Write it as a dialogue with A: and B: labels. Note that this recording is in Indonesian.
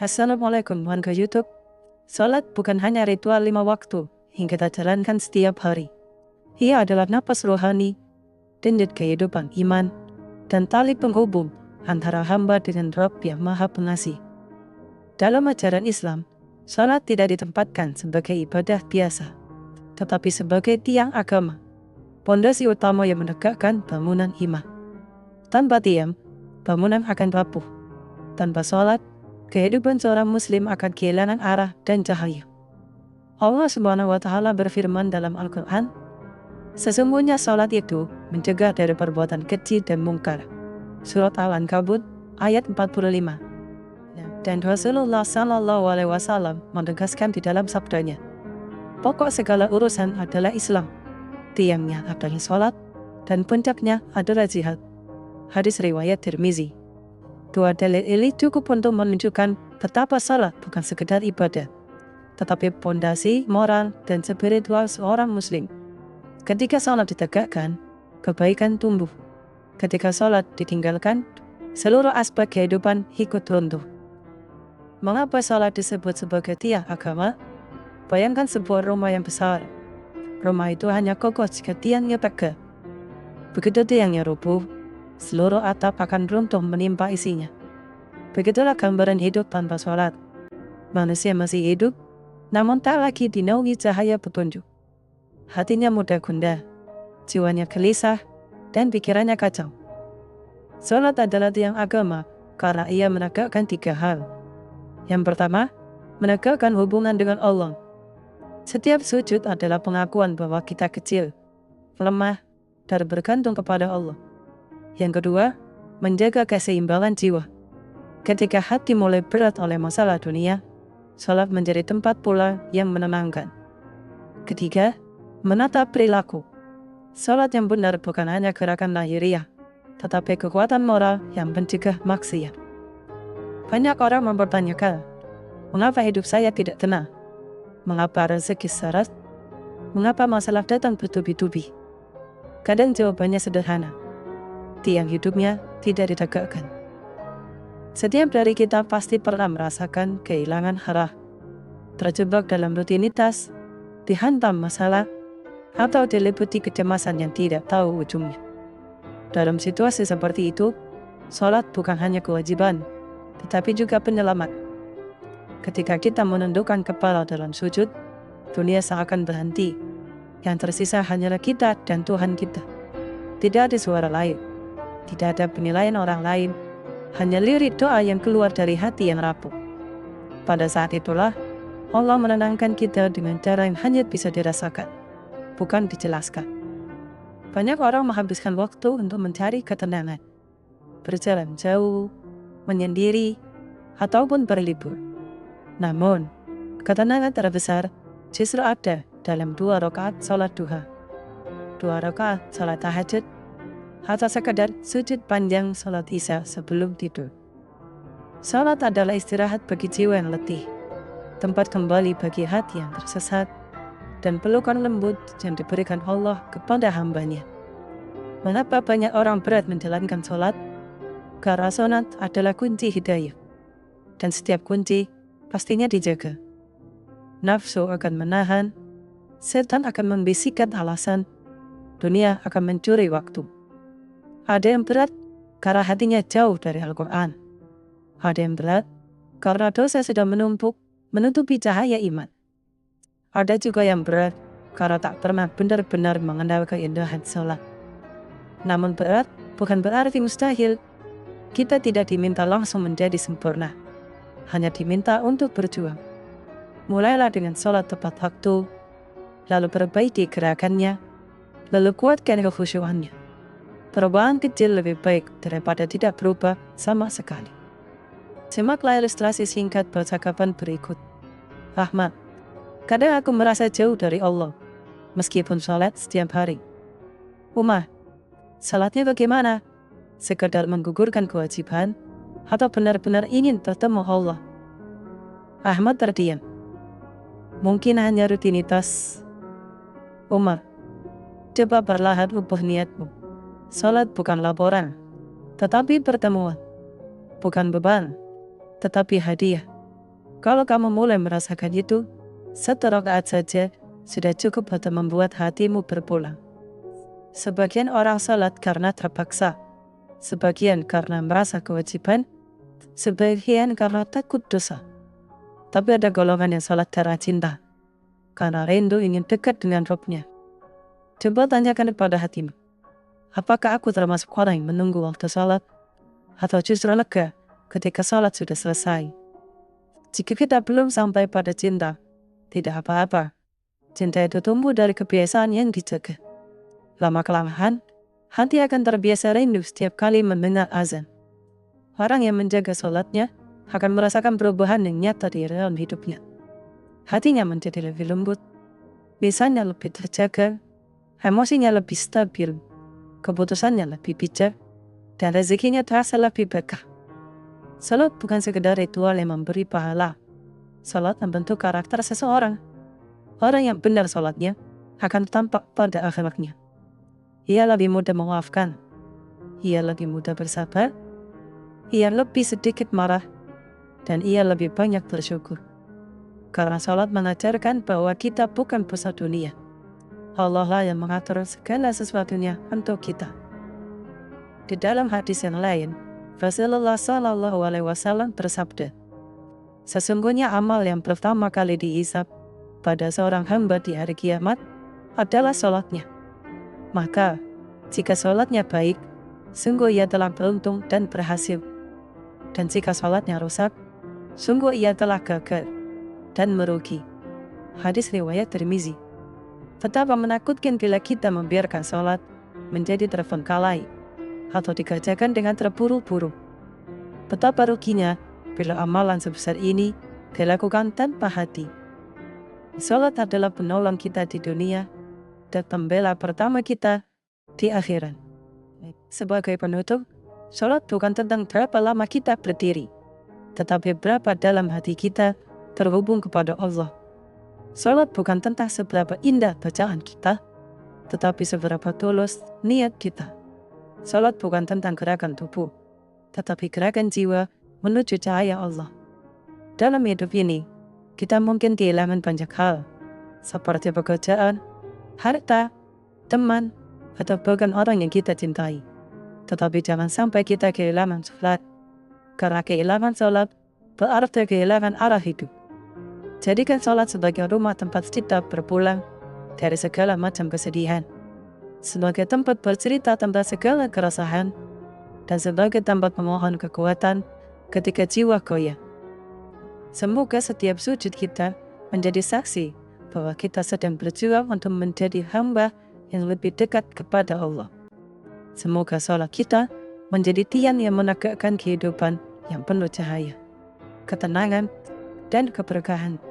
A: Assalamualaikum warga YouTube. Salat bukan hanya ritual 5 waktu yang kita jalankan setiap hari. Ia adalah napas rohani, denyut kehidupan iman, dan tali penghubung antara hamba dengan Rabb yang Maha Pengasih. Dalam ajaran Islam, salat tidak ditempatkan sebagai ibadah biasa, tetapi sebagai tiang agama, pondasi utama yang menegakkan bangunan iman. Tanpa tiang, bangunan akan rapuh. Tanpa salat, kehidupan seorang muslim akan kehilangan arah dan cahaya. Allah SWT berfirman dalam Al-Quran, sesungguhnya salat itu mencegah dari perbuatan keji dan mungkar. Surat Al-Ankabut ayat 45. Dan Rasulullah SAW menegaskan di dalam sabdanya, pokok segala urusan adalah Islam, tiangnya adalah salat, dan puncaknya adalah jihad. Hadis riwayat Tirmizi. Dua dalil ini cukup untuk menunjukkan betapa salat bukan sekedar ibadah, tetapi pondasi moral dan spiritual seorang muslim. Ketika salat ditegakkan, kebaikan tumbuh. Ketika salat ditinggalkan, seluruh aspek kehidupan ikut runtuh. Mengapa salat disebut sebagai tiang agama? Bayangkan sebuah rumah yang besar. Rumah itu hanya kokoh jika tiangnya tegak. Begitu tiangnya rubuh, seluruh atap akan runtuh menimpa isinya. Begitulah gambaran hidup tanpa salat. Manusia masih hidup, namun tak lagi dinaungi cahaya petunjuk. Hatinya mudah gundah, jiwanya gelisah, dan pikirannya kacau. Salat adalah tiang agama karena ia menegakkan 3 hal. Yang pertama, menegakkan hubungan dengan Allah. Setiap sujud adalah pengakuan bahwa kita kecil, lemah, dan bergantung kepada Allah. Yang kedua, menjaga keseimbangan jiwa. Ketika hati mulai berat oleh masalah dunia, salat menjadi tempat pula yang menenangkan. Ketiga, menata perilaku. Salat yang benar bukan hanya gerakan lahiriah, tetapi kekuatan moral yang mencegah maksiat. Banyak orang mempertanyakan, mengapa hidup saya tidak tenang? Mengapa rezeki syarat? Mengapa masalah datang bertubi-tubi? Kadang jawabannya sederhana. Tiang hidupnya tidak ditegakkan. Setiap dari kita pasti pernah merasakan kehilangan arah, terjebak dalam rutinitas, dihantam masalah, atau diliputi kecemasan yang tidak tahu ujungnya. Dalam situasi seperti itu, salat bukan hanya kewajiban, tetapi juga penyelamat. Ketika kita menundukkan kepala dalam sujud, dunia seakan berhenti. Yang tersisa hanyalah kita dan Tuhan kita. Tidak ada suara lain. Tidak ada penilaian orang lain, hanya lirik doa yang keluar dari hati yang rapuh. Pada saat itulah, Allah menenangkan kita dengan cara yang hanya bisa dirasakan, bukan dijelaskan. Banyak orang menghabiskan waktu untuk mencari ketenangan, berjalan jauh, menyendiri, ataupun berlibur. Namun, ketenangan terbesar justru ada dalam 2 rakaat salat duha, 2 rakaat salat tahajud, atau sekadar sujud panjang salat isya sebelum tidur. Salat adalah istirahat bagi jiwa yang letih, tempat kembali bagi hati yang tersesat, dan pelukan lembut yang diberikan Allah kepada hambanya. Mengapa banyak orang berat menjalankan salat? Karena salat adalah kunci hidayah, dan setiap kunci pastinya dijaga. Nafsu akan menahan, setan akan membisikkan alasan, dunia akan mencuri waktu. Ada yang berat karena hatinya jauh dari Al-Quran. Ada yang berat karena dosa sudah menumpuk menutupi cahaya iman. Ada juga yang berat karena tak pernah benar-benar mengenal keindahan salat. Namun berat bukan berarti mustahil. Kita tidak diminta langsung menjadi sempurna, hanya diminta untuk berjuang. Mulailah dengan salat tepat waktu, lalu perbaiki gerakannya, lalu kuatkan kekhusyuannya. Perubahan kecil lebih baik daripada tidak berubah sama sekali. Simaklah ilustrasi singkat percakapan berikut. Ahmad, kadang aku merasa jauh dari Allah, meskipun salat setiap hari. Umar, salatnya bagaimana? Sekedar menggugurkan kewajiban, atau benar-benar ingin bertemu Allah? Ahmad terdiam. Mungkin hanya rutinitas. Umar, Coba perlahan ubah niatmu. Salat bukan laporan, tetapi pertemuan. Bukan beban, tetapi hadiah. Kalau kamu mulai merasakan itu, satu rakaat saja sudah cukup untuk membuat hatimu berpulang. Sebagian orang salat karena terpaksa, sebagian karena merasa kewajiban, sebagian karena takut dosa. Tapi ada golongan yang salat karena cinta, karena rindu ingin dekat dengan Rabb-Nya. Coba tanyakan kepada hatimu, apakah aku termasuk orang yang menunggu waktu salat, atau justru lega ketika salat sudah selesai? Jika kita belum sampai pada cinta, tidak apa-apa. Cinta itu tumbuh dari kebiasaan yang dijaga. Lama-kelamaan, hati akan terbiasa rindu setiap kali mendengar azan. Orang yang menjaga salatnya akan merasakan perubahan yang nyata di dalam hidupnya. Hatinya menjadi lebih lembut, lisannya lebih terjaga, emosinya lebih stabil, keputusannya lebih bijak, dan rezekinya terasa lebih berkah. Salat bukan sekedar ritual yang memberi pahala. Salat membentuk karakter seseorang. Orang yang benar salatnya akan tampak pada akhlaknya. Ia lebih mudah memaafkan. Ia lebih mudah bersabar. Ia lebih sedikit marah. Dan ia lebih banyak bersyukur. Karena salat mengajarkan bahwa kita bukan pusat dunia. Allah lah yang mengatur segala sesuatunya untuk kita. Di dalam hadis yang lain, Rasulullah SAW bersabda, sesungguhnya amal yang pertama kali dihisab pada seorang hamba di hari kiamat adalah salatnya. Maka, jika salatnya baik, sungguh ia telah beruntung dan berhasil. Dan jika salatnya rusak, sungguh ia telah gagal dan merugi. Hadis riwayat Tirmizi. Betapa menakutkan bila kita membiarkan salat menjadi terbengkalai atau dikerjakan dengan terburu-buru. Betapa ruginya bila amalan sebesar ini dilakukan tanpa hati. Salat adalah penolong kita di dunia dan pembela pertama kita di akhirat. Sebagai penutup, salat bukan tentang berapa lama kita berdiri, tetapi berapa dalam hati kita terhubung kepada Allah. Salat bukan tentang seberapa indah bacaan kita, tetapi seberapa tulus niat kita. Salat bukan tentang gerakan tubuh, tetapi gerakan jiwa menuju cahaya Allah. Dalam hidup ini, kita mungkin kehilangan banyak hal, seperti pekerjaan, harta, teman, atau bahkan orang yang kita cintai. Tetapi jangan sampai kita kehilangan salat, karena kehilangan salat berarti kehilangan arah hidup. Jadikan salat sebagai rumah tempat kita berpulang dari segala macam kesedihan, sebagai tempat bercerita tentang segala keresahan, dan sebagai tempat memohon kekuatan ketika jiwa goyah. Semoga setiap sujud kita menjadi saksi bahwa kita sedang berjuang untuk menjadi hamba yang lebih dekat kepada Allah. Semoga salat kita menjadi tiang yang menegakkan kehidupan yang penuh cahaya, ketenangan, dan keberkahan.